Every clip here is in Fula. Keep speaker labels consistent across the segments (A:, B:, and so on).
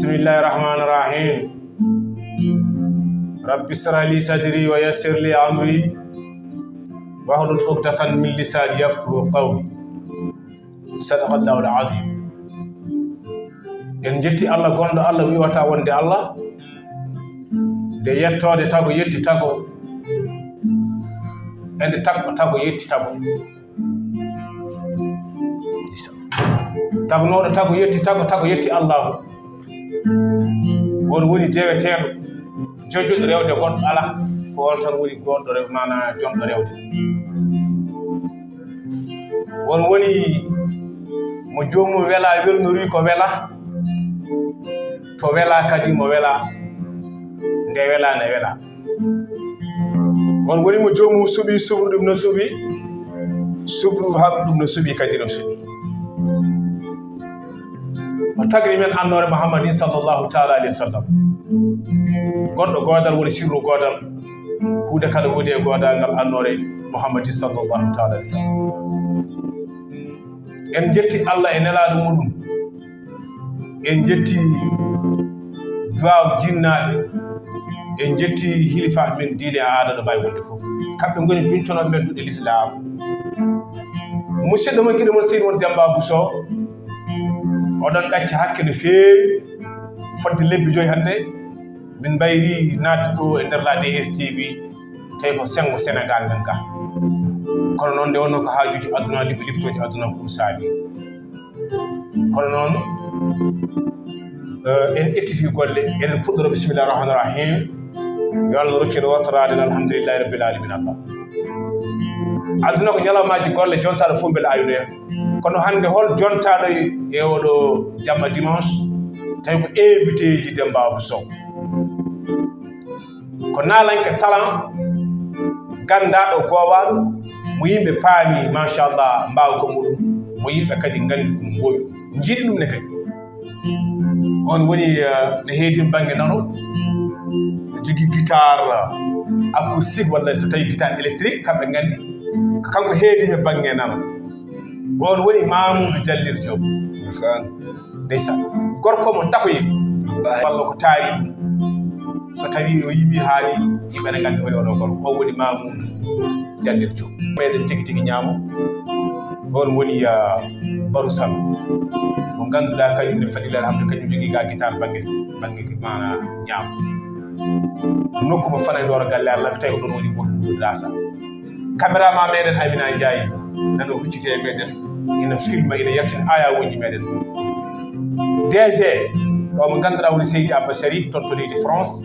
A: bismillahir rahmanir rahim. Rabbi ishrah li sadri wa yassir li amri wahlul uqdatan min lisani yafqahu qawli. Sadaqallahu al-azim. En jetti Allah gondo Allah wiwata wonde Allah de yettode tago yetti tago ende tago yetti tago tagnoɗo tago yetti Allah won woni deweteɗo jojuɗo rewde goɗɗo ala ko on tan woni goɗɗo rew mana jonɗo rewde won woni mo jomum wela welnori ko wela to wela kadi mo wela nde wela ne wela won woni mo jomum suɓi suɓru ɗum no suɓi suɓru haɓe ɗum no suɓi kadi no suɓi o tagri men annore Muhammad sallallahu ta'ala alayhi wa sallam gonɗo godal woni sirru godal huude kala wodi e godal ngal annore Muhammad sallallahu ta'ala alayhi wa sallam en jetti Allah e nelaɗo muɗum en jetti duwaw jinnaɓe en jetti hilifa men diine aada ɗo mbawi wonde fof kamɓe goni bintonoɓe men duɗe l'islam musidɗo mo giɗo mon seydi won Demba Bousso oɗon ɗacca hakke no feewi fodde lebbi joyi hannde min mbayri naatde ɗo e nder la DSTV tawi ko sengo Sénégal men ga kono noon nde wonno ko haajuji aduna liftoji aduna ko ɗum saabi kono noon en ettiti golle eɗen puɗɗoro bisimillahi rahmani rahim yo Allah rokki no wortoraden alhamdulillahi rabbil alamin Allah aduna ko ñalawmaji golle jontaɗo fof beele aynoya kono hannde hol jontaɗo e oɗo jamma dimanche tawi ko invité ji Demba Bousso ko nalanke talan gandaɗo gowaɗo mo yimɓe paami machallah mbawa ko muɗum mo yimɓe kadi gandi ɗum mboyi jiiɗi ɗum ne kadi on woni no heedi banggue nano no jogui guitare acoustique walla so tawi guitare électrique kamɓe gandi ko kanko heedimi banggue nano on woni Mamoudou Jallir Diop ndeysan gorko mo takoyi walla ko taari ɗum so tawi o yimi haali yimɓe ne gandi oɗo gorko o woni Mamoudou Jallir Diop meɗen tigui ñaamo on woni Barou Sall mo ganduɗa kañum ne faɗila alhamdu kañum jogui ga guitare banggue mana ñaamo nokku mo fanandoro galle Allah tawi ko ɗon woni ɓurɗo dasa caméraman meɗen Amina Ndiaye nano huccite e meɗen ina filma ina yaltina ayawoji meɗen DG o mo ganduɗa woni Seydi Abba Sharif toon to leydi France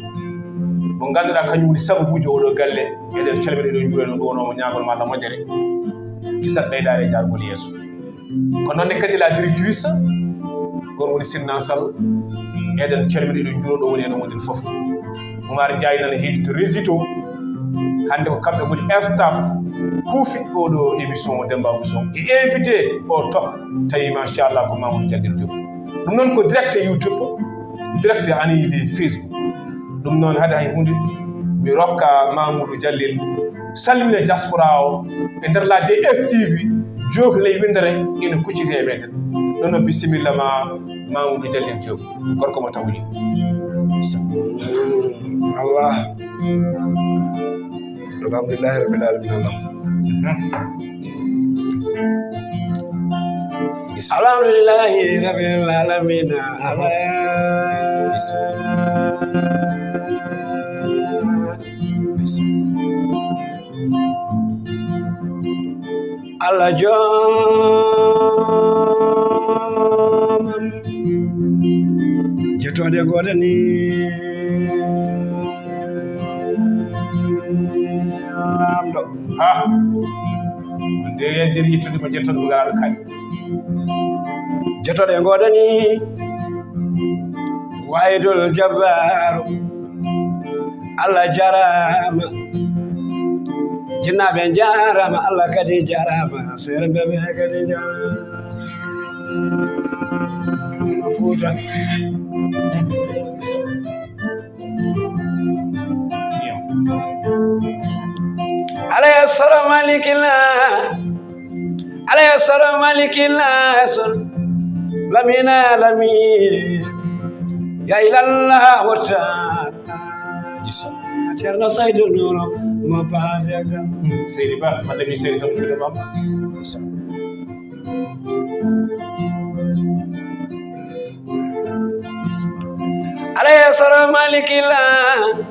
A: mo ganduɗa kañum woni sababuji oɗo galle eɗen calmini ɗo juuɗe ɗo ɗuwonomo ñagol ma Allah moƴƴere kisat ɓeydare e jargol yeeso ko noonne kadi la directrice on woni Sinna Sall eɗen calmini ɗo juuɗo ɗo woni eno woniri foof Oumar Ndiaye nana heedi to résito hande ko kamɓe goni staff kuufiɗo oɗo émission o Demba Bousso e invité o top tawi machallah ko Mamoudou Jallir Diop ɗum noon ko direct YouTube direct anide Facebook ɗum noon haade hay hunde mi rokka Mamoudou Jallir salmina diaspora o e nder la DSTV jokley windere ina kuccite e meɗen ɗon no bisimilla ma Mamoudou Jallir Diop gorko mo tawni
B: Allah alhamdulillahi rabbil alamin Allah alhamdulillahi rabbil alamin Allah jom jettode godani amɗo
A: ha nde yedir yittude mo jettoɗe mo garaɗo kaƴ
B: jettoɗe godani waydol jabbaru Allah jarama jinnaɓe jarama Allah kadi jarama serbeɓe kadi jarama عليه السلام مالك الله عليه السلام مالك الله لمن لمين ya ilallah wata Cerno Saydou Nourou mo paadagal
A: Seydi Ba madami Seydi Sam tude bamba
B: alayhi salam malikillah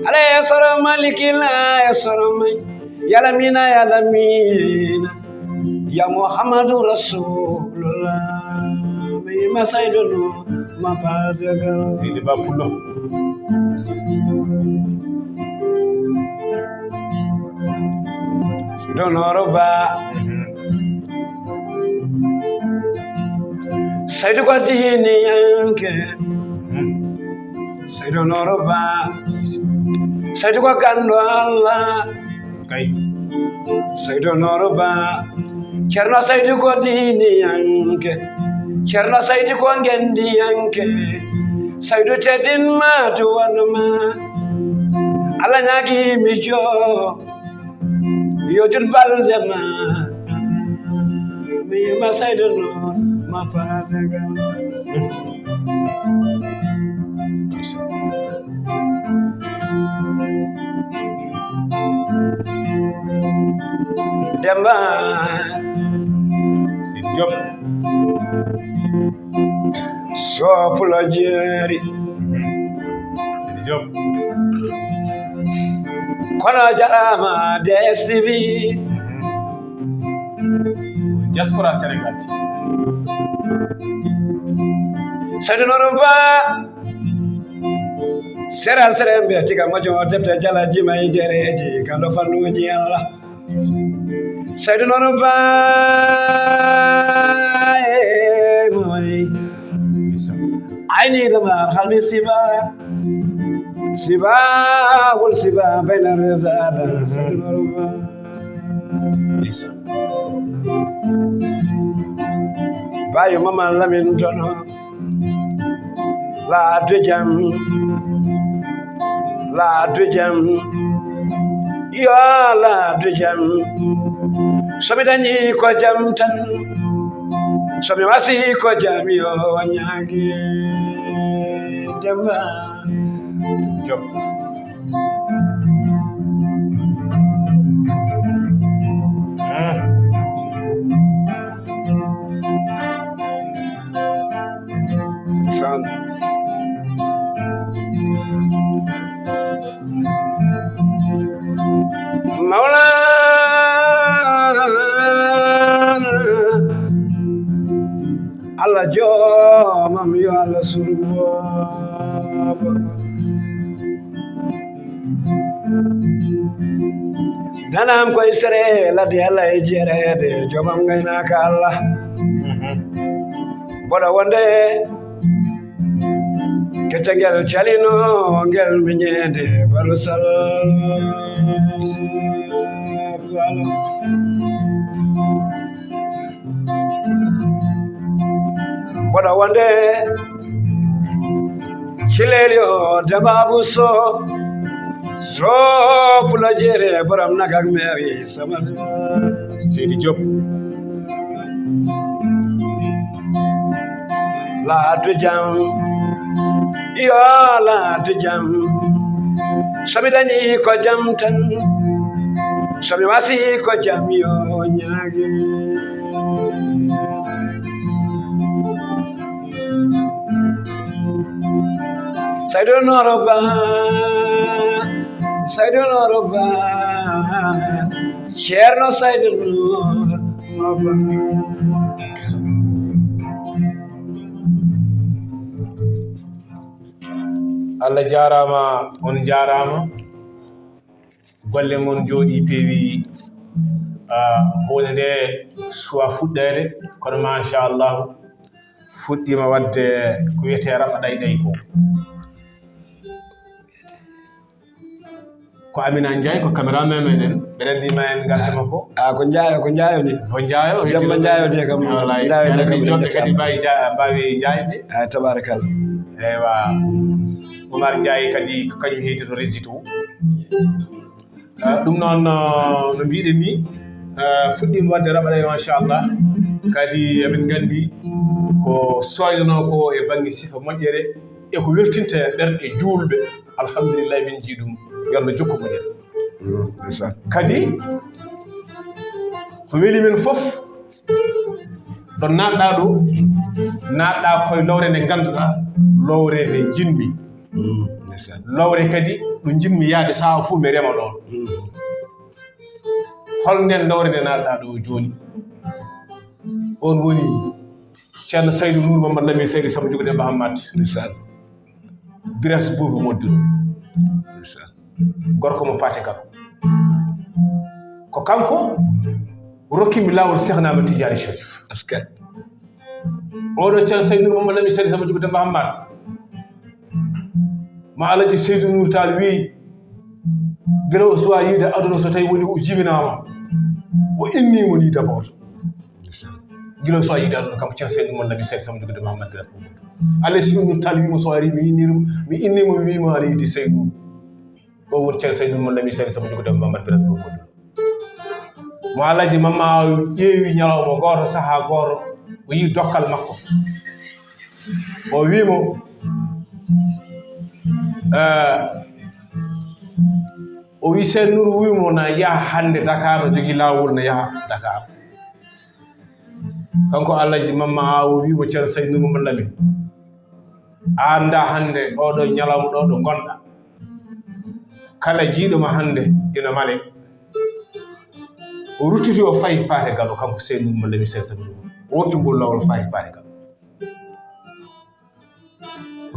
B: alayhi salam malikillah ya salam yalamina ya Muhammadu Rasulullah ma Saydou Nourou ma paadagal
A: Seydi Ba pullo
B: Nourou Ba Saydou ko dini yanke Saydou Nourou Ba Saydou ko gando Allah
A: kay
B: Saydou Nourou Ba Cerno Saydou ko dini yanke Cerno Saydou ko ngendi yanke Saydou tedin ma tuwanma ala nyagi mi jo yojul balzema mi ma Saydou Nourou ma paadagal Demba
A: Seydi Diop
B: sopulo jeeri
A: Seydi Diop
B: kono jarama DSTV
A: diaspora Sénégal
B: Saydou Nourou Ba seral serembe tiga mojo defte jala jimay dereji kando fannuji Allah Saydou Nourou Ba moy ayni damar halmi siba wal siba bayna rizada Saydou Nourou Ba bayu mama lamin tono la dujam ya la dujam somi dañi ko jam tan somi wasi ko jam yo ñaagi Demba
A: Diop
B: son Maulana Allah joomam yo Allah surboba danam koye sere ladde Allah e jeerede joomam gaynaka Allah boɗo wonde keccagel calino ngel miñede barusal boɗo wonde cileli o debabu so pulo jeere borom nagak mewi samata
A: Seydi Diop
B: laatu jam yo laatu jam somi dañi ko jam tan somi wasi ko jam yo ñaagi Saydou Nourou Ba Cerno Saydou Nourou Ba
A: Allah jarama on jarama golle mon jooɗi peewi hunde nde suwa fuɗɗede kono machallah fuɗɗima wadde ko wiyete raɓa ɗayɗay ko Amina Ndiaye ko cameraman meɗen ɓe rendima en garta makko
B: ko jaayo ni
A: fo jaayo
B: demba jaayo de kam
A: wallahi jonde kadi mbawi jaayɓe
B: tabarakallah
A: eywa Oumar Ndiaye kadi ko kañum heydito résitu ɗum noon no mbiɗen ni fuɗɗima wadde raɓaɗay machallah kadi emin gandi ko soyno ko e banggue sifa moƴƴere e ko weltinte ɓerɗe juulɓe alhamdulillahi min jii ɗum yo Allah jokku moƴere kadi ko weli men fof ɗo natɗa ɗo natɗa koye lowre nde ngannduɗa lowre nde jinmi lowre kadi ɗo jinmi yaade saha fuu mi rema ɗon holnden lowre nde natɗa ɗo joni on woni ceerno Saydou Nour Mamadou Lamine Seydi Samba Jugude Mahamad Biras Boubou modduɗo gorko mo paate kam ko kanko rokkimi laawol Cheikhnama Tidiane Chérif oɗo ceerno Saydou Nour Mamadou Lamine Seydi Samba Jugude Mahamad ma Alaji Seydou Nour Tall wi gila o suwa yiide aduna so tawi woni o jibinama o innimo ni d'abord gila o suwa yiide aduna kanko ceerno Saydou Nour Mamadou Lamine Seydi Samba Jugude Mahamad Biras Boubou Alaji Seydou Nour Tall wimo so ari mi innimo mi wima aɗa yiide Seydou o woni ceerno Saydou Nour Mamadou Lamine Seydi Samba Jugude Mahamad Biras Boubou mo Alaji mamma ƴeewi ñalawma goto saaha goto o yi dokkal makko o wimo o wi Seydou Nour wimo na yaha hande Dakar no jogui lawol no yaha Dakar kanko Alaji mamma o wimo ceerno Saydou Nour Mamadou Lamine anda hande oɗo ñalawma ɗo ɗo gonɗa kala jiiɗoma hande ina male o ruttiti o fayi paate gal o kanko Seydou Nour Mamadou Lamine Seydi Samba Jugude o woppi ngol lawol fayi paate gal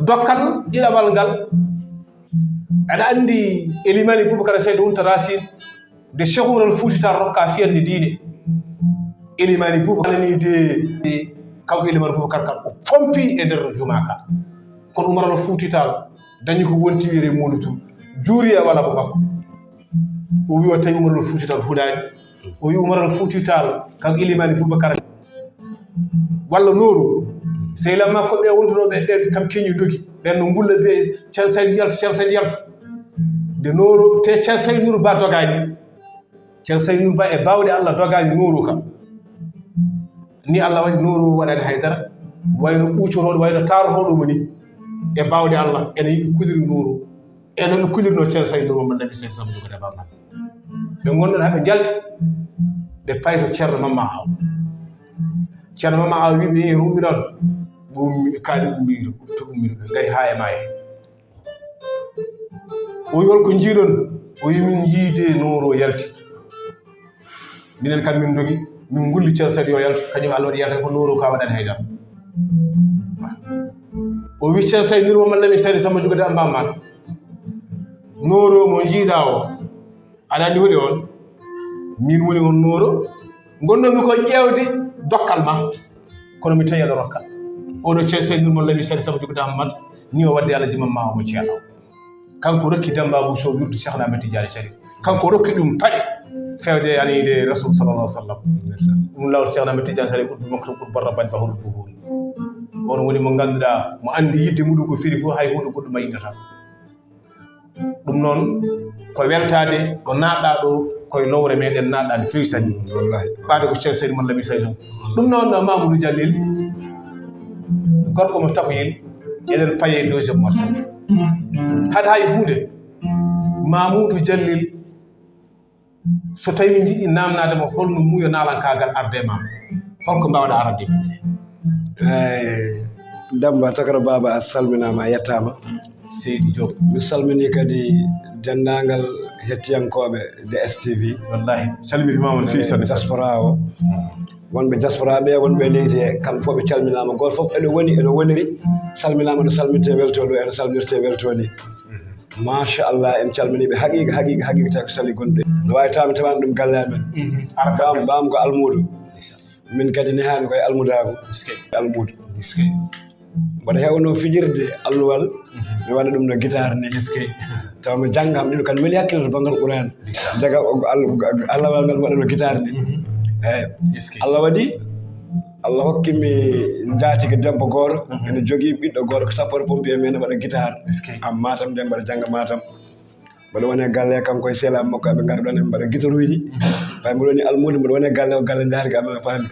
A: dokkal ɗiɗaɓal ngal aɗa andi Elimani Boubacara Seydou Oumar Racine de Cheikh Oumar al Fouti Tall rokka fiyande diine Elimani Boubacara ni de kanko Elimani Boubacar kan o pompi e nder juma ka kono Oumar al Fouti Tall dañi ko wontiri molutu juuri e wala ko makko o wi o tawi Oumar al Fouti Tall huɗani o wi Oumar al Fouti Tall kanko Elimani Boubacar walla Nooro sehla makko ɓe wondunoɓe ɓen kam keñi dogi ɓen no ngulla ɓe ceerno Saydou yaltu ceerno Saydou yaltu de Nooro te ceerno Saydou Nour Ba dogani ceerno Saydou Nour Ba e bawɗe Allah dogani Nooro kam ni Allah waɗi Nooro waɗani haydara wayno ɓuucoroɗo wayno tarotoɗomo ni e bawɗe Allah ene yiɗi kuliri Nooro ene ɓe kulirno ceerno Saydou Nour Mamadou Lamine Seydi Samba Jugude Mahamad ɓe gonɗon haɓe jalti ɓe payto ceerno Mamma Aw ceerno Mamma Aw wi ɓe yehi rummiron ɓe ummi ɓe kaali ummiru to ummiru ɓe ngari ha e ma he o wi holko jiiɗon o wi min yiide Nooro yalti minen kam min dogi min gulli ceerno Saydou yo yaltu kañum Allah waɗi yalta ko Nooro ka waɗani haydara o wi ceerno Saydou Nour Mamadou Lamine Seydi Samba Jugude Mahamad Nooro mo jiiɗa o aɗa andi hoɗi on min woni on Nooro gonnomi ko ƴeewde dokkal ma kono mi tawi aɗa rokka oɗo ceerno Saydou Nour Mamadou Lamine Seydi Samba Jugude Mahamad ni o wadde Alaji mamma omo ceerno kanko rokki Demba Bousso wirdu Cheikhnama Tidiane Chérif kanko rokki ɗum paɗe fewde anide Rasul sallallahu alaihi wasallam ɗum lawol Cheikhnama Tidiane Chérif ɗum makko ɓur barra bani bahul buhuri on woni mo ganduɗa mo andi yidde muɗum ko firi fof hay hunde goɗɗum a yiɗata ɗum noon ko weltade ɗo natɗa ɗo koye lowre meɗen natɗa no fewi sanni ɓaade ko ceerno Saydou Mamadou Lamine Seydi ɗum noon Mamadou Dialil gorko mo takoyel eɗen paye deuxiéme morceau hada hay hunde Mamadou Dialil so tawi min jiɗi namnadema holno muuyo nalankagal arde ma holko mbawɗa arande miɗen
B: Damba Takara Baba a salminama a yettama
A: Seydi Diop
B: mi salmini kadi dendagal hettiyankoɓe DSTV
A: wallahi calmitimama no fewi sanne
B: diaspora o wonɓe diaspora ɓe wonɓe leydi he kamɓe fof ɓe calminama goto fof ene woni ene woniri salminama ɗo salminte welto ɗo ene salmirte welto ni machallah en calminiɓe haqiqa tawi ko sali gonɗo no wawi tawmi tawani ɗum galle amen bam ko almudo min kadi nehami koye almudago almudo mboɗo hewno fijirde alluwal mi waɗa ɗum no guitare ni taw mi janggam ɗino kadi weli hakkille to banggal Qur'an jaga allawal ngal mi waɗa no guitare ni eyyi Allah waɗi Allah hokkimi jaatigi debbo goto ene jogui ɓiɗɗo goto ko sapeur pompier men waɗa guitare am Matam nde mbaɗa jangga Matam mbaɗa wone galle kanko e sehlaɓe makko eɓe gaari ɗon eɓe mbaɗa guitare uji fay mbiɗa woni almude mbiɗa wone galle o galle jaatigi amen faami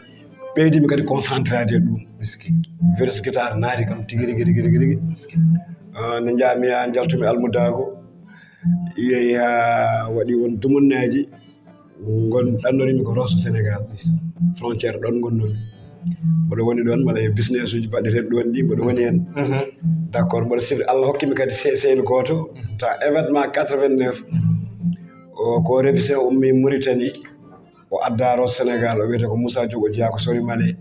B: ɓeydimi kadi concentrade e ɗum
A: miskin
B: virus guitare naati kam tigi rigi
A: miskin
B: nde jaami ha jaltumi almudago yeehi ha waɗi won dumunnaji ɗannorimi ko Rosso Sénégal frontiére ɗon gonnomi mboɗo woni ɗon mbaɗa e business uji baɗɗeteɗi ɗon ɗi mboɗo woni hen d' accord mboɗo sifri Allah hokkimi kadi sehil goto ta événement 89 ko révisé ummi Mauritanie o adda Rosso Sénégal o wiyete ko Moussa Diogo Dia ko sori male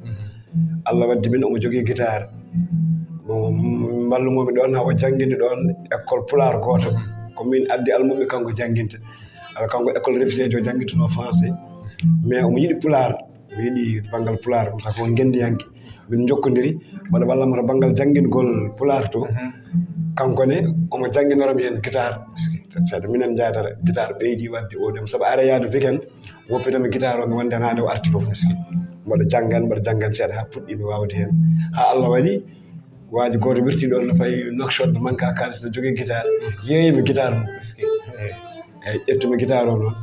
B: Allah waddi min omo jogui guitare mballumomi ɗon hawo jangguinde ɗon école Pulaar goto komin addi almuɓe kanko jangguinta ala kanko école révisé jo jangguintuno français mais omo yiɗi Pulaar o yiɗi banggal Pulaar ɗum sako gendiyanke min jokkodiri mbaɗa wallamo to banggal janguingol Pulaar to kankone omo jangginoram hen guitare saɗa minen jadara guitare ɓeydi wadde oɗem saabu ara yaade weekend woppitami guitare o mi wonde hande o arti fof mbaɗa janggan seeɗa ha puɗɗimi wawde hen ha Allah waɗi waji goto wirti ɗon no fayi nokshot no manque a kalis no jogui guitare yeeyimi guitare mum eyyi ƴettumi guitare o noon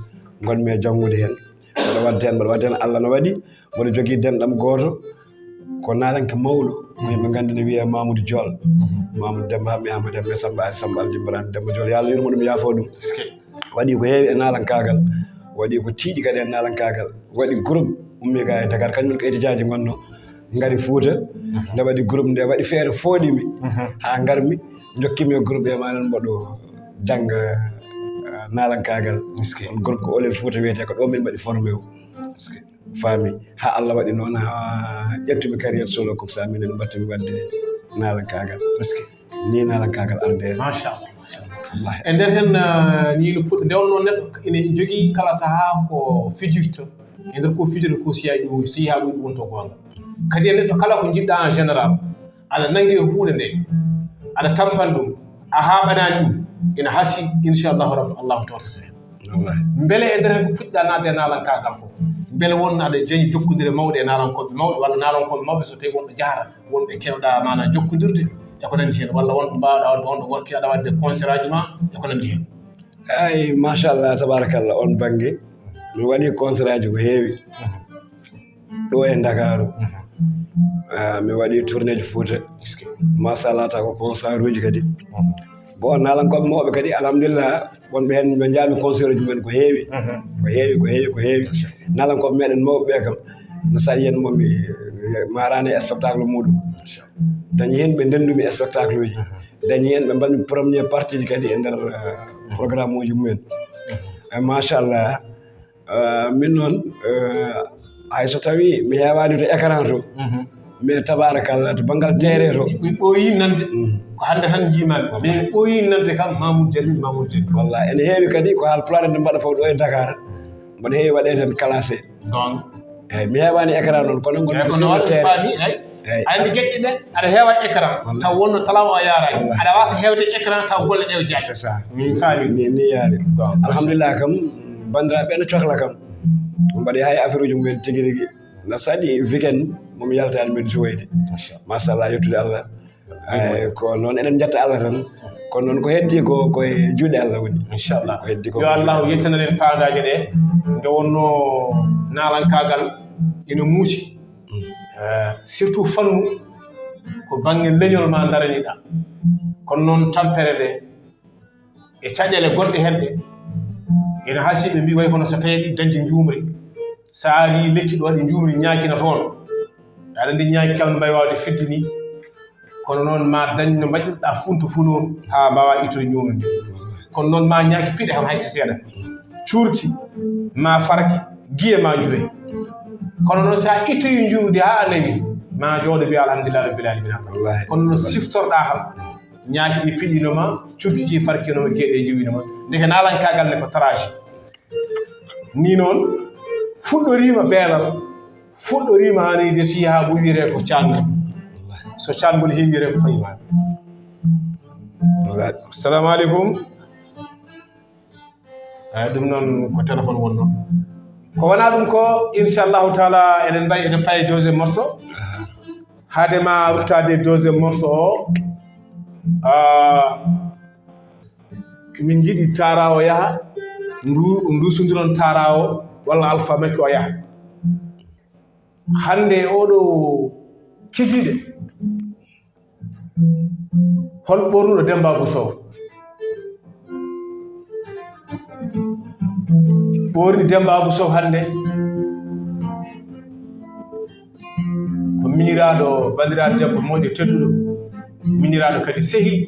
B: gonmi e janggude hen mbaɗa wadde hen Allah no waɗi mboɗo jogui denɗam goto ko nalanke mawɗo yimɓe gandi ne wiye Mamoudou Diol Mamoudou Demba hammi Amadou Demba Samba Alji Imran Demba Diol yo Allah yurmo ɗum yaafo ɗum waɗi ko heewi e nalankagal waɗi ko tiiɗi kadi e nalankagal waɗi groupe ummi ga e Dakar kañumen ko étudiant gonno ngari Fouta nde waɗi groupe nde waɗi feere fooɗimi ha garmi jokkimi e groupe e manen mboɗo jangga nalankagal on groupe ko Olel Fouta wiyete ko ɗo min mbaɗi formé o faami ha Allah waɗi noon ha ƴettumi carrière solo comme ça minen mbattimi wadde nalankagal ni nalankagal arde
A: machallah e nder hen ni no puɗɗo nde wonno neɗɗo ene jogui kala saaha ko fijirta e nder ko fijirta ko siha ɗum wonto gonga kadi e neɗɗo kala ko jiɗɗa en général aɗa nangui hunde nde aɗa tampan ɗum a haɓanani ɗum ina haasi inchallahu rabbi allahu tawtata hen beele e nder hen ko puɗɗiɗa nadde e nalankagal fof beele won aɗa jañi jokkodire mawɗe e nalankoɓe mawɓe walla nalankoɓe mawɓe so tawi wonɗo jahata wonɓe kewɗa mana jokkodirde e ko nandi hen walla wonɗo mbawɗa wadde wonɗo gorkiɗa wadde conseil aji ma e ko nandi hen
B: ay machallah tabarakallah on banggue mi waɗi conseil aji ko heewi ɗo e Dakaru mi waɗi tourné ji Fouta machallah ta ko concert uji kadi bon nalankoɓe mawɓe kadi alhamdulillah wonɓe hen ɓe jaami concert uji mumen ko heewi ko heewi nalankoɓe meɗen mawɓe ɓe kam no saɗi hen momi marani e spectacle muɗum dañi hen ɓe ndendumi e spectacle uji dañi hen ɓe mbalmi premier partie ji kadi e nder programme uji mumen machallah min noon hayso tawi mi hewani to écran to mais tabarakallah to banggal terre to
A: ɓooyi nande ko hande tan jiimami mais ɓooyi nande kam Mamoudou Jalil
B: wallahi ene heewi kadi ko haalpulaar nde mbaɗa fof ɗo e Dakar mboɗo heewi waɗede hen classé
A: gonga
B: eyyi mi hewani écran noon kono
A: gonno faami andi gueƴƴe ɗe aɗa heewa écran taw wonno talaw o yarani aɗa wasa hewde écran taw golle ɗe o jaai
B: c'est ça
A: min faami
B: ni yaari alhamdulillah kam bandiraɓe ene cohla kam mbaɗi hay affaire uji mumen tigui rigui no saɗi weekend momi yaltani min suwoyde machallah yettude Allah ko noon eɗen jetta Allah tan kono noon ko heddi ko koye juuɗe Allah woni
A: inchallah ko heddi ko yo Allah yettananen paadaje ɗe nde wonno nalankagal ina muusi surtout fannu ko banggue leñol ma daraniɗa kono noon tampere nde e caƴele gonɗe hen ɗe ina haasiɓe mbi way kono so tawi ɗi dañde juumri sa ari lekki ɗo waɗi juumri ñaakina toon aɗa andi ñaaki kala mbawi wawde fidde ni kono noon ma dañ no mbaɗirɗa funto fu noon ha mbawa ittude ñuumri ndi kono noon ma ñaaki piɗe kam hayso seeɗa cuurki ma farki guiye ma juwe kono noon sa ittoyi juumri ndi ha nawi ma jooɗo mbiya alhamdulillah rabbil alamina kono noon siftorɗa kam ñaaki ɗi piɗinoma cukki ki farkinoma gueɗe jiwinoma ndeke nalankagal ne ko traji ni noon fuɗɗorima beelal fuɗɗorima hanide so yaha bo wiyete ko cangol so cangol heewi wiyete ko fayimani assalamu aleykum ɗum noon ko téléphone wonno ko wona ɗum ko inchallahu taala eɗen mbawi eɗen paye deuxiéme morceau haadema ruttade deuxiéme morceau o min jiiɗi tarawo yaaha ndusodiron tarawo walla alpha makki o yaaha hande oɗo kifiɗe hol ɓornuɗo Demba Abou Sow ɓorni Demba Abou Sow hande ko miñiraɗo bandiraɗo debbo moƴƴo tedduɗo miñiraɗo kadi sehil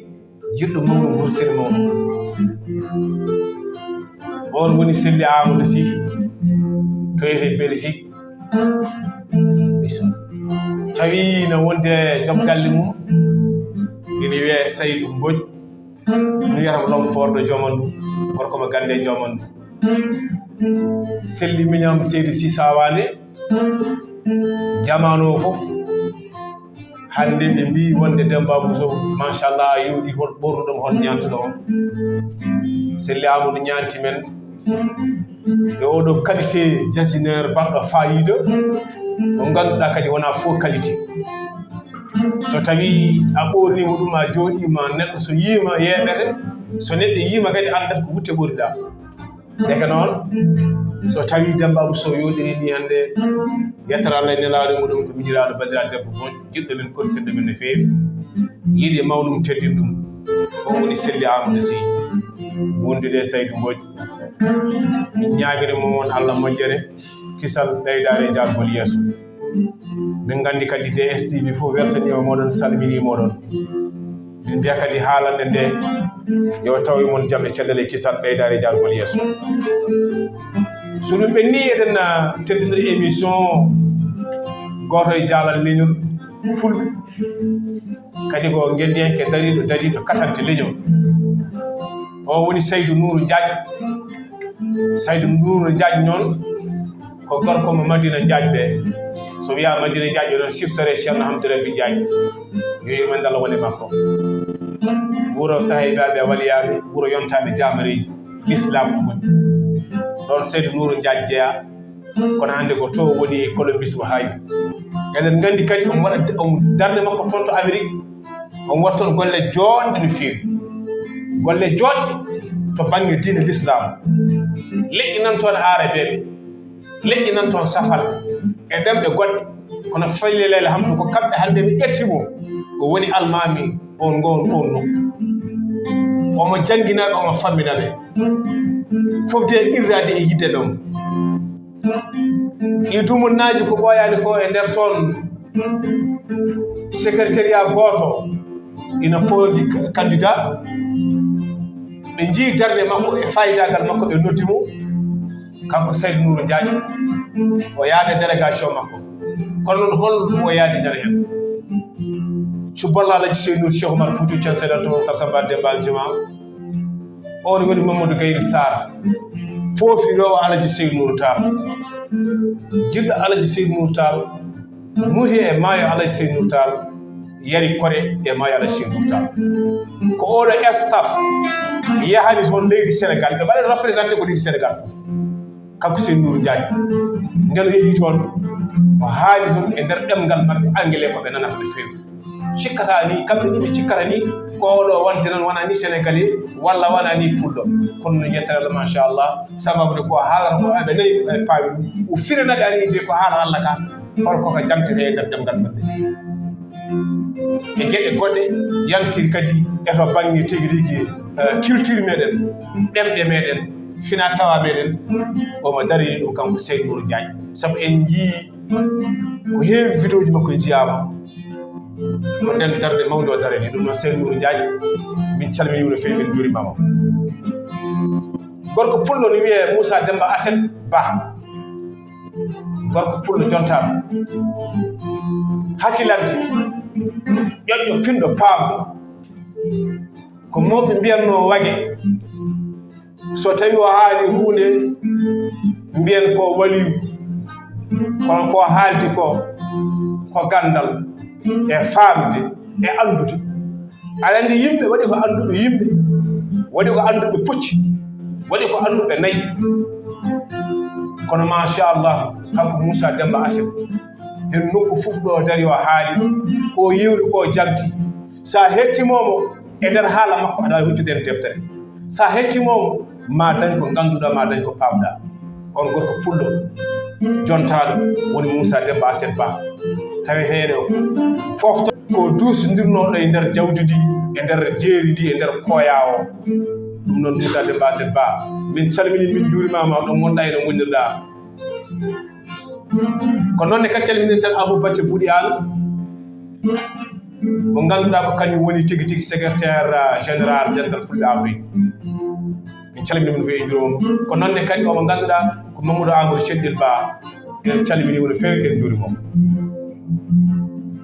A: jiɗɗo mawɗo gursere mawɗo on woni Selli Amadou Sy to yete Belgique tawi no wonde joom galle mum ina wiye Saydou Mbodj mi wiyatamo l'homme fort de Diomandou gorko mo gande Diomandou Selli miñama Seydi Sy Sawande jamanu o fof hande ɓe mbi wonde Demba Abou Sow machallah yewɗi hol ɓornuɗom hol ñantuɗo on Selli Amadou ñanti men e oɗo qualité jasinaire baɗɗo fayida mo ganduɗa kadi wona faux qualité so tawi a ɓornima ɗum a jooɗima neɗɗo so yiima yeɓete so neɗɗo yiima kadi andat ko wutte ɓoriɗa deke noon so tawi Demba Abou Sow yoɗiri ni hande yettere Allah e nelaɗo muɗum ko miñiraɗo bandiraɗo debbo moƴƴo jiɗɗo men korsirɗo men no fewi yiiɗi mawɗum teddin ɗum o woni Selli Amadou Sy wondude Saydou Mbodj min ñaguire momon Allah moƴƴere kisal ɓeydare jargol yeeso min gandi kadi DSTV fof weltanima moɗon salmini moɗon min mbiya kadi haalande nde yo tawi mon jaam e cellal e kisal ɓeydare jargol yeeso so ɗum ɓenni eɗen teddinir émission goto e jaalal leñol fulɓe kadi ko gendi hen ke dariɗo katante leñol o woni Saydou Nourou Diagne Saydou Nourou Diagne noon ko gorko mo Madina Diagne ɓe so wiya Madina Diagne noon siftore Ceerno Hamdou Rabby Diagne yo yirmande Allah wone makko wuro sahibaɓe waliyaɓe wuro yontaɓe jamareji l'islam ɗugoñ ɗon Saydou Nourou Diagne jeeya kono hande ko to woni Colombis o hayu eɗen gandi kadi on darde makko toon to Amérique on watton golle joɗɗe no fewi golle joɗɗe to banggue diine l'islam leƴƴi nan toon arabeɓe leƴƴi nan toon safalɓe e ɗemɗe goɗɗe kono Falilel Hamdou ko kamɓe hande ɓe ƴettimo o woni almami on ngon on nokku omo jangguinaɓe omo famminaɓe fof de irrade e yidde ɗum ɗi dumunnaji ko ɓoyani ko e nder toon secrétariat goto ina poosi candidat ɓe jii darde makko e fayidagal makko ɓe noddimo kanko Saydou Nourou Diagne o yaade délégation makko kono noon holmo yaadi nder hen cuballo Alaji Seydou Cheikh Oumar Foutiyou Thione Seydou to Moukhtar Samba Dembal Juma on woni Mamadou Gayri Sarr foofirowo Alaji Seydou Nourou Tall jiɗɗo Alaji Seydou Nourou Tall muti e maayo Alaji Seydou Nourou Tall yari kore e maayo Alaji Seydou Nourou Tall ko oɗo staff yahani toon leydi Sénégal ɓe mbaɗa représenté ko leydi Sénégal fof kanko Seydou Nourou Diagne ngel yeehi toon o haali toon e nder ɗemgal maɓɓe anglais ko ɓe nanata no fewi cikkata ni kamɓe ni ɓe cikkata ni ko oɗo wonde noon wona ni sénégalais walla wona ni pulɗo kono no yettere Allah machallah sababude ko haalata ko ɓe nani ɗum e paami ɗum o firanaɓe anite ko haala Allah ka holkoko jamtete e nder ɗemgal maɓɓe e gueɗe goɗɗe yantiri kadi eto banggue tigui rigui culture meɗen ɗemɗe meɗen fina tawa meɗen omo darini ɗum kanko Saydou Nourou Diagne saabu en jii ko heewi vidéo ji makko jiyama ko nden darde mawde o darani ɗum noon Saydou Nourou Diagne min calminima no fewi min juurimama gorko pullo no wiye Moussa Demba Aset Ba gorko pullo jontaɗo hakkilante ƴoƴƴo pinɗo paamɗo ko mawɓe mbiyanno wage so tawi o haali hunde mbiyen ko waliyu kono ko haaldi ko gandal e famde e andude aɗa andi yimɓe waɗi ko anduɓe yimɓe waɗi ko anduɓe pucci waɗi ko anduɓe nayyi kono machallah kanko Moussa Demba Aset hen nokku fof ɗo dari o haali ko yiwri ko jalti sa hettimomo e nder haala makko aɗa wawi hujjude en deftere sa hettimomo ma dañ ko ganduɗa ma dañ ko pamɗa o on gorko pullo jontaɗo woni Moussa Demba Aset Ba tawi heene fofto ko duusondirnoɗo e nder jawdi ndi e nder jeeri ndi e nder koya o ɗum noon Moussa Demba Aset Ba min calmini min juurimama ɗo gonɗa ene gonirɗa ko noonne kadi calminirten Abou Bacce Bouɗi Al mo ganduɗa ko kañum woni tigui tigui secrétaire général dental Fulɓe Afrique min calmini min fewi juuromam ko noonne kadi omo ganduɗa ko Mamadou Amadou Ceddil Ba en calmini wono fewi en juurimam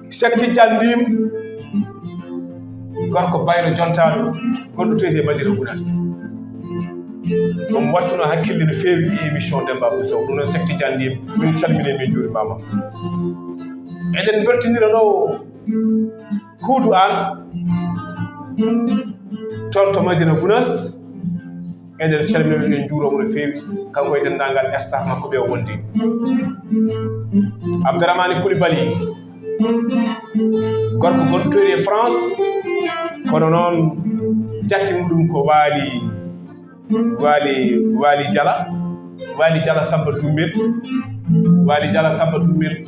A: Sekti Jandim gorko baylo jontaɗo gonɗo toyte Madina Gounass on wattuno hakkille no fewi e émission Demba Abdou Sow ɗum noon Sekti Jandim min calmini min juurimama eɗen beltinira ɗo Huudu An toon to Madina Gounass eɗen calmini en juuromo no fewi kanko e dendagal staff makko ɓe o wondi Abdourahmane Coulibaly gorko gontoyɗo e France kono noon jatti muɗum ko waali Jala Samba Dummel waali Jala Samba Dummel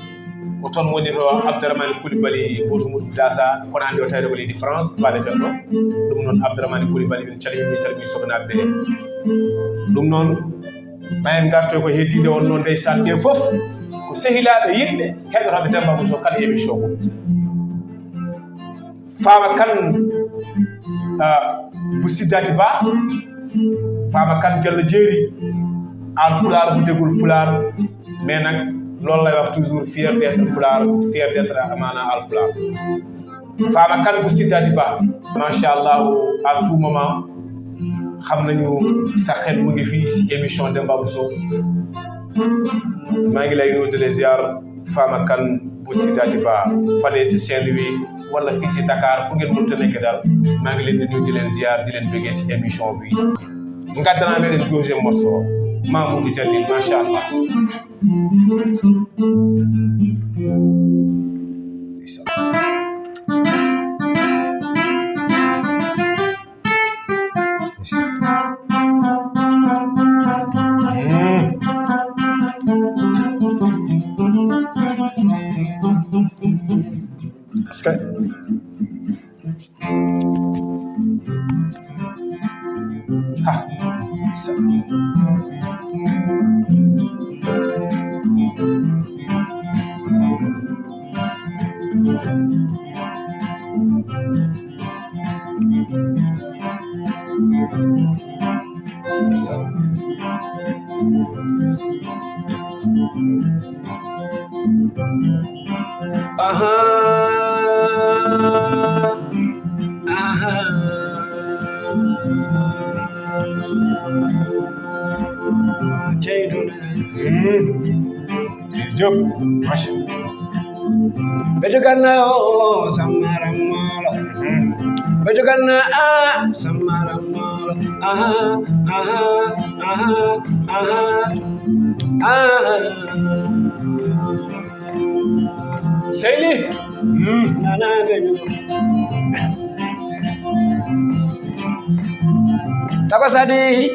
A: ko toon woni to Abdourahmane Coulibaly goto muɗum dasa kono hannde o tawde ko leydi France waade fen ɗo ɗum noon Abdourahmane Coulibaly min calmini sohnaɓe ɓe ɗum noon ɓayen gartoy ko heddide on noon ndeysan ɓe fof ko sehilaɓe yimɓe heɗotoɓe Demba Abdou Sow kala émission mum Fama Kane Boussiddati Ba Fama Kane Diallo Jeeri an pulaar bu dégul pulaar mais nag loolu lay wax toujours fier d'être pulaar fier d'être amana al pulaar Fama Kane Boussiddati Ba macha allah à tout moment xam nañu sa xel mu ngi fii si émission Demba Abdou Sow maa ngi lay nuyu di la ziar Fama Kane Boussiddati Ba fale si Saint-Louis wala fii si Dakar fu ngeen mënta nekk daal maa ngi leen di nuyu di leen ziar di leen bëggee si émission bi ngaddana meɗen deuxième morceau Mamoudou Jalil macha allah
B: Bejugana o samaramalo Bejugana samaramalo
A: Seyni
B: nana ganyu Takosadi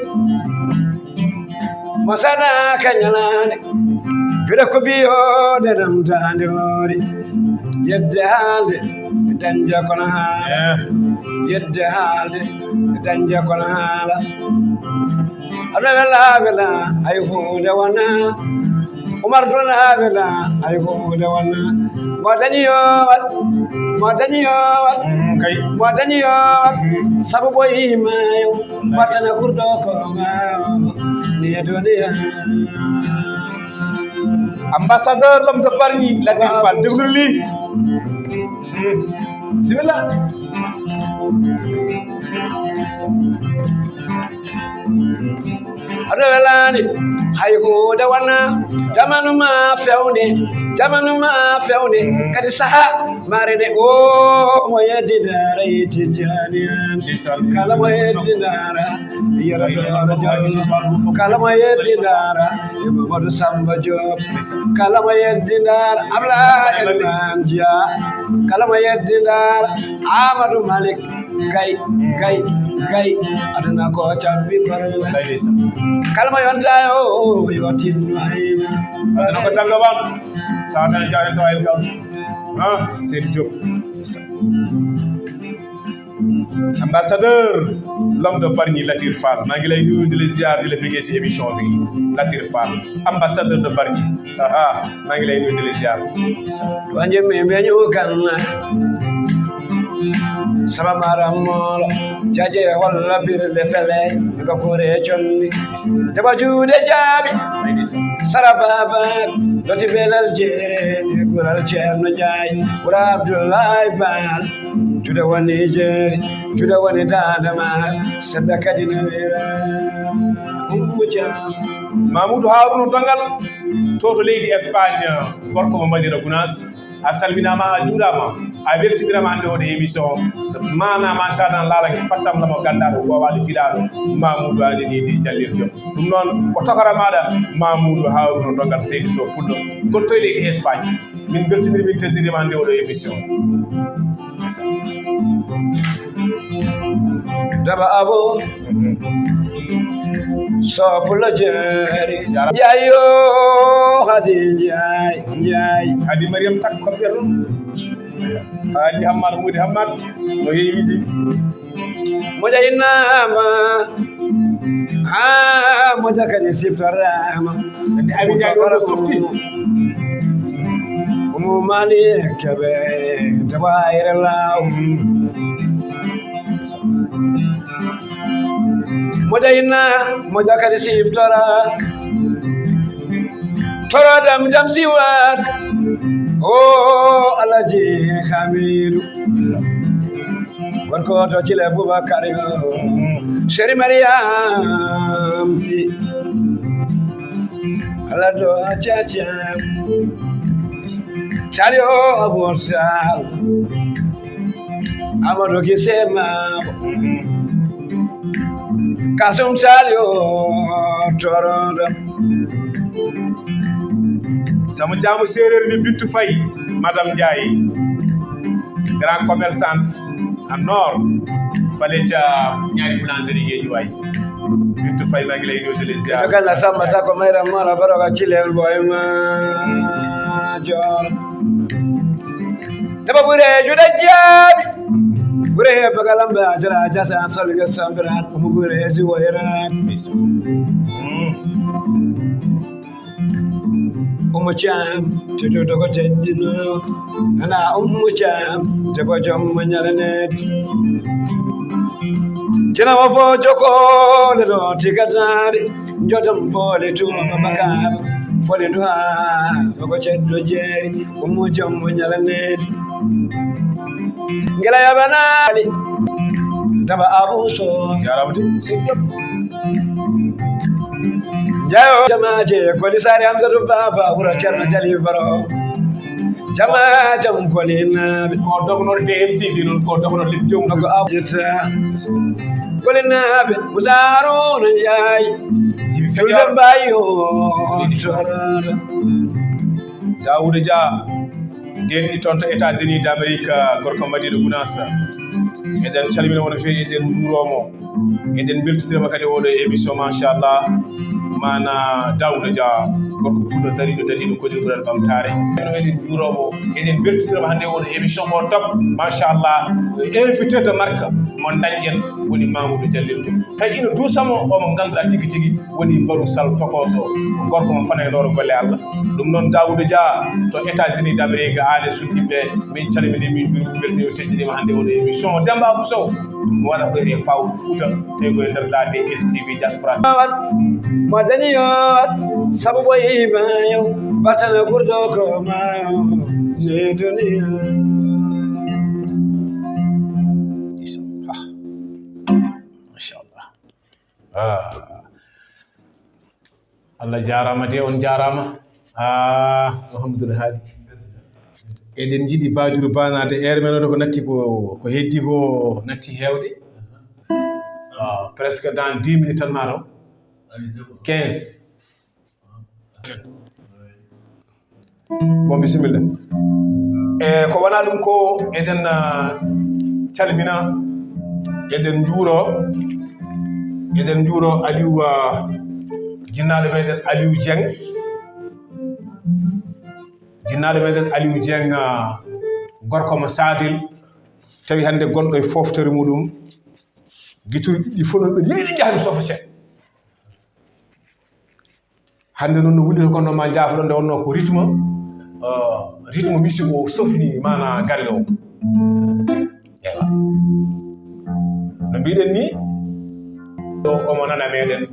B: Masana kanyalane Bida ko biyo de dam tande lori yedde halde danja kono hala yedde halde danja kono hala ala bela ay hunde wana Umar dona bela ay hunde wana modaniyo
A: kay
B: modaniyo sabu boy mayo watana kurdo ko ni doniya
A: ambassadeur l'homme de Bargny Latir Fall déglu lii bismillah
B: adawelani hay hude wana jamanu ma fewne kadi saha marene o mo yeddidara yetijanian kala mo yeddidara yara kala mo yeddidara Mamadou Samba Diop kala mo yeddidara abla elman dia kala mo yeddindar Amadou Malik gay aduna ko tambi korla kala mo yontayo yotinno ayna
A: aduna ko tanga bam satan jaare to ay kam Seydi Diop ambassadeur l'homme de Bargny Latir Fall maa ngi lay nuyu di la ziar di la bëggee si émission bi Latir Fall ambassadeur de Bargny maa ngi lay nuyu di la ziar
B: wanje me meñu ganna sama maram molo jaje walla birle fele ko kore jonni deba juude jaabi sarababa doti belal jere kural cerno jaay pura Abdoulaye Bal jude woni jeri jude woni dadama sebbe kadi nawira ummu jams
A: Mamoudou Harouna Dongal toto leydi Espagne gorko mo Madina Gounass a salminama a juurama a weltidirama hannde o de émission mana machallah laalake pattam lamo gandaɗo gowaɗo jiɗaɗo Mamoudou adenidi Jallir Diop ɗum noon ko tokora maɗa Mamoudou Harouna Dongal Seydi Sow Pullo gottoye leydi Espagne min beltiniri min teddirima hannde oɗo émission
B: daba abo so pulo jeri jayo hadi jay
A: hadi Mariam tak ko berno hadi Hamad Mudi Hamad no yewidi
B: moja inama moja kadi siftarama
A: hadi abi jago softi
B: mali kebe daba irelaw moja kadi siftora torodam jam siwat alaji Hamidou gorko to cile Boubacar Chéri Mariam ti ala do chacha Chario abortal Amadou Gisema Kasum Chario Toronto
A: sama jaamu séeréer bi Bintou Faye madame Ndiaye grand commerçante en nord fale ca ñaari boulangerie Guédiawaye Bintou Faye maa ngi lay nuyu di la ziar
B: kana samba ta ko mayra mala baroga cilel boy ma jor taba bure jude jaabi bure bagalamba jara jasa salga sambrat mu bure si wayrat Umu Cham to do ko teddino ana Umu Cham te bo jom nyalane jena wo fo joko le do tigatari njodam fole tu babakab fole do ha so ko ceddo jeri Umu jom nyalane ngela yabanali taba abuso
A: yaramati Seydi Diop
B: jayo jamaje ko lisari Hamzatu baba wura cerno jali baro jama jam ko lina
A: ko dogno DSTV non ko dogno lip jom
B: ko abjita ko lina be musaro na yaay
A: jibi
B: fulbe bayo
A: Daouda Dia denni toon to États-Unis d'Amérique gorko Madina Gounass eɗen calmina wono feewi eɗen nduromo eɗen beltodirama kadi oɗo émission machallah mana Daouda Dia gorko pullo dariɗo daliɗo kodir ɓural ɓamtare eno eɗen juuromo eɗen beltodirama hannde oɗo émission o top machallah invité de marque mo dañƴen woni Mamoudou Jallir Diop tawi ina duusamo omo ganduɗa tigui tigui woni Barou Sall tokoso gorko mo fana e ɗoro golle Allah ɗum noon Daouda Dia to États-Unis d'Amérique aale suddiɓe min calmini min jurmi min beltini teddinima hannde oɗo émission Demba Abou Sow mo waɗa ɓoyre fawru Fouta tawi koye nder laade STV diaspora
B: mo dañi yo sabu boyima yo batana ɓurɗo ko ma ne duniya
A: machallah Allah jarama de on jarama Mouhamadoul Hadi eɗen jiiɗi bajuru banade aire men oɗo ko natti ko heddi ko natti hewde presque dans 10 minutes tan mataw 15 bon bisimilla ko wana ɗum ko eɗen calmina eɗen juuro Aliou jinnaɗo meɗen Aliou Dieng gorko mo Sadil tawi hande gonɗo e foftere muɗum guituri ɗiɗi fof noon ɓe yiɗi jahmi sofa seeɗa hande noon no wulino kono ma jaafoɗon nde wonno ko rythme musique o sofni mana galle o ewa no mbiɗen ni omo nana meɗen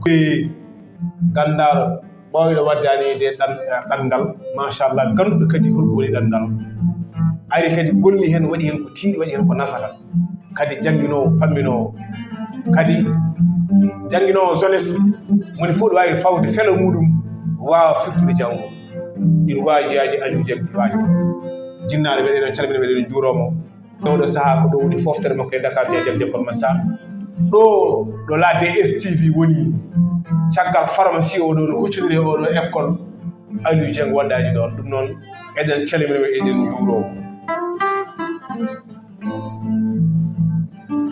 A: koye gandaro ɓawɗo waddanide ɗanngal machallah ganduɗo kadi holko woni ɗanngal ari kadi golli hen waɗi hen ko tiiɗi waɗi hen ko nafata kadi jangginowo pamminowo kadi jangginowo jeunesse moni fof ɗo wawi fawde felo muɗum wawa firtude janggo ɗin waajiyaji Aliou Dieng waji jinnaɗo meɗen en calmina meɗen en juuromo ɗoɗo saaha ko ɗo woni foftere makko e Dakar wiya Dieng Dieng Massa ɗo la DSTV woni caggal pharmacie oɗo no huccidiri oɗo école Aliou Dieng waɗɗani ɗon ɗum noon eɗen calmina eɗen juuromo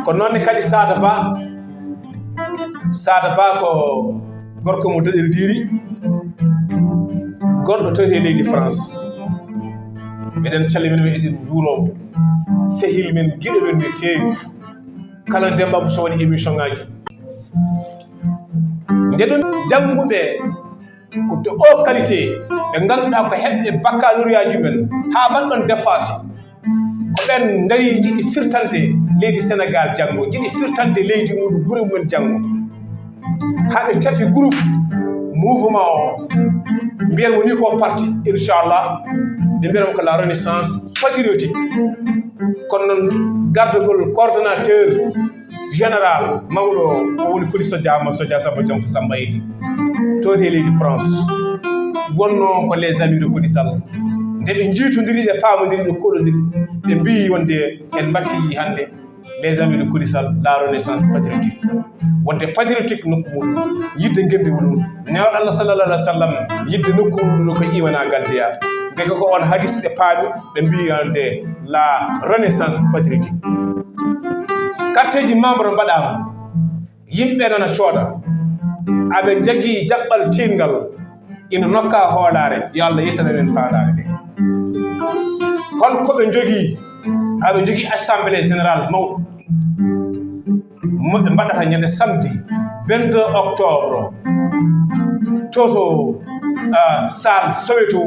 A: ko noonne kadi Sada Ba ko gorko mo Doɗel Diri gonɗo toyti e leydi France eɗen calmina eɗen juuromo sehil men guiɗo men no feewi kala Demba so waɗi émission ngaji nde ɗum jannguɓe ko de haute qualité ɓe ngannduɗa ko heɓɓe baccalauréat men ha mbaɗɗon dépassé ko ɓen dari jiɗi firtante leydi Sénégal janngo jiɗi firtante leydi muɗum gure mumen janngo haɓe tafi groupe mouvement o mbiyen mo ni ko parti inchallah ɓe mbiyatamo ko la renaissance patriotique kono noon gardegol coordonnateur général mawɗo o woni police sodia Samba Diom Samba Idi tooti e leydi France wonno ko les amis de Kodisal nde ɓe jiitodiri ɓe paamodiri ɓe koɗodiri ɓe mbi wonde en batti hande les amis de Kodisal la renaissance patriotique wonde patriotique nokku muɗum yidde gembi muɗum newɗo Allah sallallah alih wa sallam yidde nokku muɗum ko iwana galdeya deke ko on hadis ɓe paami ɓe mbi hande la renaissance patriotique carteji membre mbaɗama yimɓe nana cooda aɓe jaggi jaɓɓal tingal ina nokka hoolare yo Allah yettanen faandare ɗe holko ɓe jogii aɓe jogii assemblée générale mawɗo ɓe mbaɗata ñande samedi 22 octobre toto salle Soweto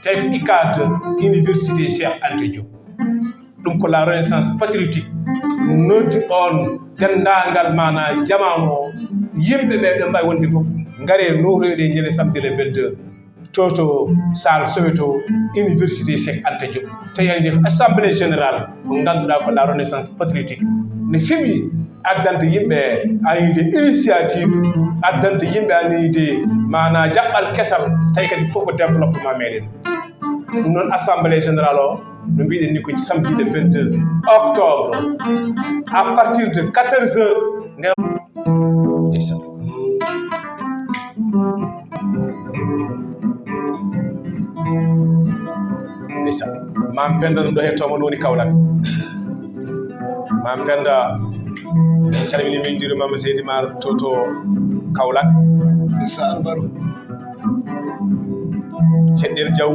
A: tawi ICAD université Cheikh Anta Diop ɗum ko la renaissance patriotique noddi on dendagal mana jamanu o yimɓe ɓe ɗo mbawi wonde fof gaare notoyɗe ñande samedi le 22 toto salle Soweto université Cheikh Anta Diop tawi hande assemblée générale mo ganduɗa ko la renaissance patriotique ne fimi addante yimɓe anide initiative addante yimɓe anide mana jaɓɓal kesal tawi kadi fof ko développement meɗen ɗum noon assemblée générale o no mbiɗen ni ko samedi le 22 octobre à partir de 14h ndeysan mam penda ɗum ɗo hettoma no woni Kaolack mam penda calmini min juuri mama Seydi Mar to Kaolack
B: Saan Baro
A: Ceɗɗel Diaw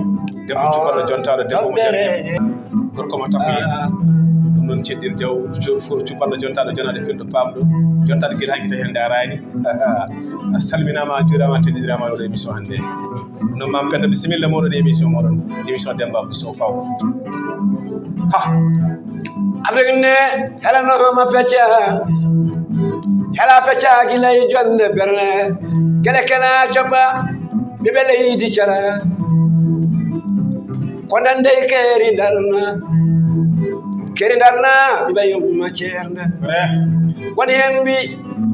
A: debbo cuballo jontaɗo debbo mo jari gorko mo takko ɗum noon Ceɗɗel Diaw cuballo jontaɗo jonade pinɗo pamɗo jontaɗo guila hakkita hen darani a salminama a juurama teddidirama oɗo émission hannde ɗum noon mam penda bisimilla moɗon émission moɗon émission Demba Ɓusso Faw ha
B: avec ne helanoma fecca hela fecca guilay jonde berne gueɗe kena coɓɓa ɓiɓe leydi cara ko nande keeri darna ɓiɓe yumma ceernde woni hen mbi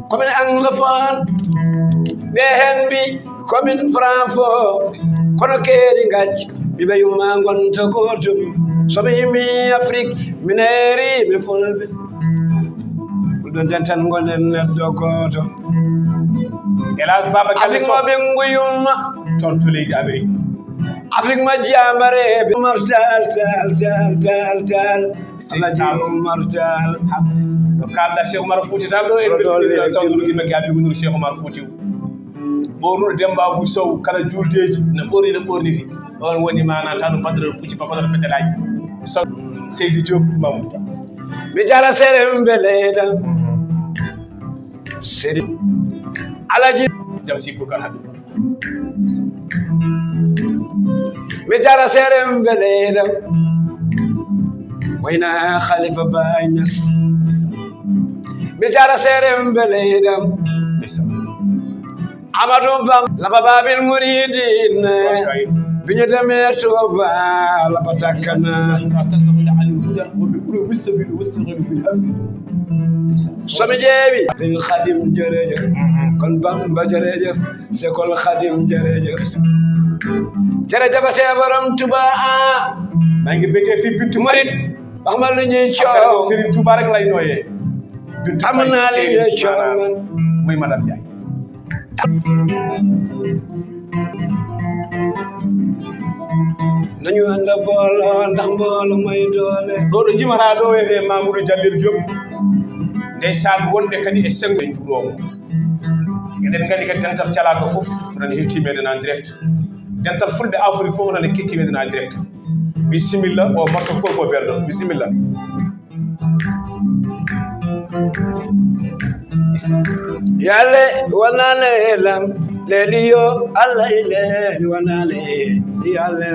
B: komin anglophone ɓe hen mbi komin francophone kono keeri gacci ɓiɓe yumma gonta gotum somi yimmi Afrique mineeri mi fulɓe fulɓe den tan gonen neɗɗo goto
A: Elhadji Baba Galle Sow
B: asimoɓe nguyumma
A: toon to leydi Amérique
B: Afrique ma jambare bi martal tal Alhaji Omar Tall
A: ɗo kalɗa Cheikh Oumar Fouti Tall ɗo en ɓettiɗiɗo sawduru gimɓe Habibou Nour Cheikh Oumar Fouti ɓornuɗo Demba Abou Sow kala juldeji no ɓorniti on woni mana tanu padreur pucci papador petelaji so Seydou Diop Mamadou Tall
B: mi jara serem beleda seri Alhaji
A: jam si Boucar Habib
B: mi jara serem beleda wayna Khalifa Baye Niass mi jara serem beleda Amadou Bam laba babil muridin biñu demee Touba laba takkana somi jeewi din Khadim jërëjëf kon Bamba jërëjëf Sekol Khadim jërëjëf jërëjëf te borom Touba
A: maa ngi bëggee fi Bintu
B: murid wax ma lu ñuy coow
A: Serigne Touba rek lay nooyee Bintu
B: am naa li ñuy coow man
A: muy madame Ndiaye
B: nañu ànd booloo ndax mbooloo mooy doole
A: ɗo ɗo jimata ɗo wiyete Mamadou Jallir Diop ndeysaan wonɓe kadi e sengo en juuromo eɗen gandi kadi dental calaka fof nane hetti meɗen en direct dental fulɓe Afrique fof nane ketti meɗen en direct bisimilla o morto ko berɗo bisimilla
B: yalle wanale lam leliyo Allah ile wanale yalle